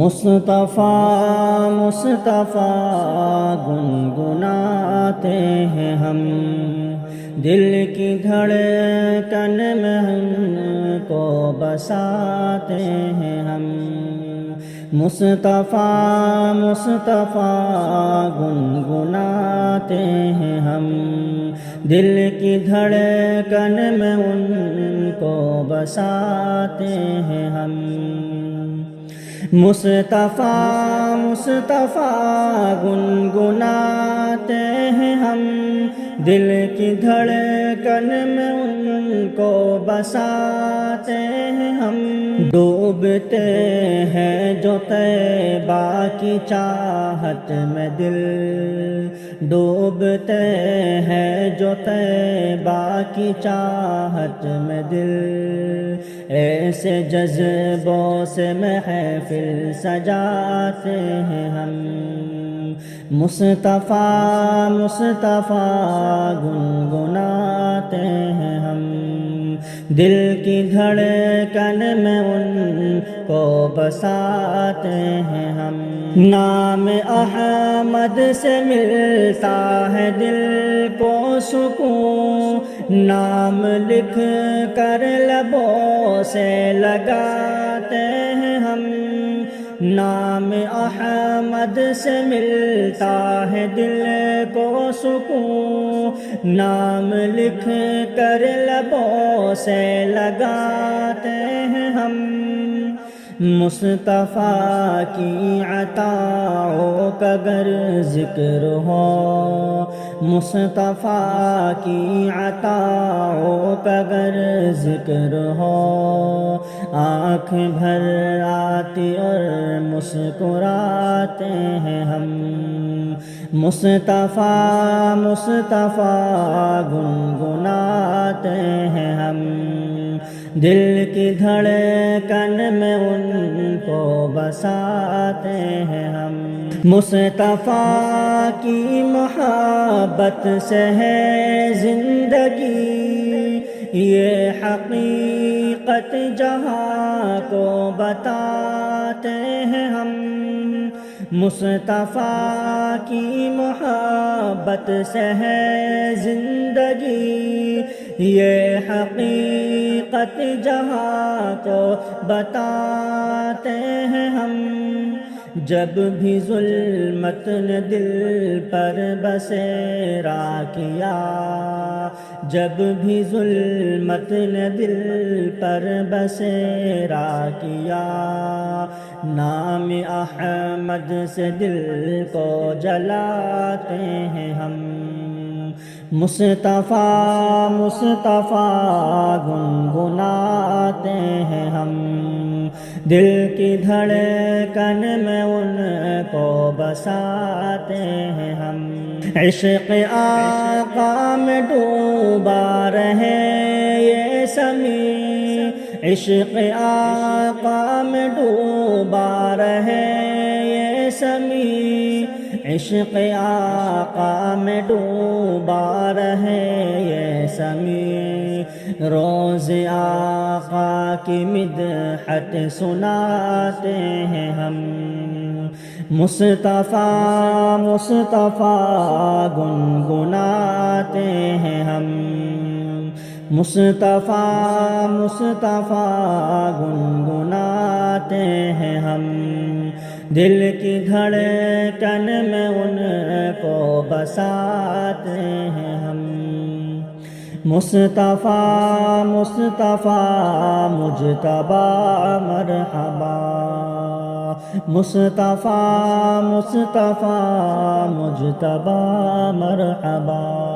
مصطفیٰ مصطفیٰ گنگناتے ہیں ہم، دل کی دھڑکن میں ہم کو بساتے ہیں ہم۔ مصطفیٰ مصطفیٰ گنگناتے ہیں ہم، دل کی دھڑکن میں ان کو بساتے ہیں ہم۔ مصطفیٰ مصطفیٰ گنگناتے ہیں ہم، دل کی دھڑکن میں ان کو بساتے ہیں ہم۔ ڈوبتے ہیں جو طیبہ کی چاہت میں دل، ڈوبتے ہیں جو طیبہ کی چاہت میں دل، ایسے جذبوں سے محفل سجاتے ہیں ہم۔ مصطفیٰ مصطفیٰ گنگناتے ہیں ہم، دل کی دھڑکن میں ان کو بساتے ہیں ہم۔ نام احمد سے ملتا ہے دل کو سکون، نام لکھ کر لبوں سے لگاتے ہیں ہم۔ نام احمد سے ملتا ہے دل کو سکون، نام لکھ کر لبوں سے لگاتے ہیں ہم۔ مصطفیٰ کی عطاؤں کا اگر ذکر ہو، مصطفیٰ کی عطاؤں کا اگر ذکر ہو، آنکھ بھر آتی اور مسکراتے ہیں ہم۔ مصطفیٰ مصطفیٰ گنگناتے ہیں ہم، دل کی دھڑکن میں ان کو بساتے ہیں ہم۔ مصطفیٰ کی محبت سے ہے زندگی، یہ حقیقت جہاں کو بتاتے ہیں ہم۔ مصطفیٰ کی محبت سے ہے زندگی، یہ حقیقت جہاں کو بتاتے ہیں ہم۔ جب بھی ظلمت نے دل پر بسیرا کیا، جب بھی ظلمت نے دل پر بسیرا کیا، نام احمد سے دل کو جلاتے ہیں ہم۔ مصطفیٰ مصطفیٰ گنگناتے ہیں ہم، دل کی دھڑکن میں ان کو بساتے ہیں ہم۔ عشق آقا میں ڈوبا رہے یہ سمیع، عشق آقا میں ڈوبا رہے یہ سمیع، عشق آقا میں ڈوبا رہے یہ سمیع، روز آقا کی مدحت سناتے ہیں ہم۔ مصطفیٰ مصطفیٰ گنگناتے ہیں ہم، مصطفیٰ مصطفیٰ گنگناتے ہیں ہم، دل کی دھڑکن میں ان کو بساتے ہیں ہم۔ مصطفیٰ مصطفیٰ مجتبی مرحبا، مصطفیٰ مصطفیٰ مجتبی مرحبا۔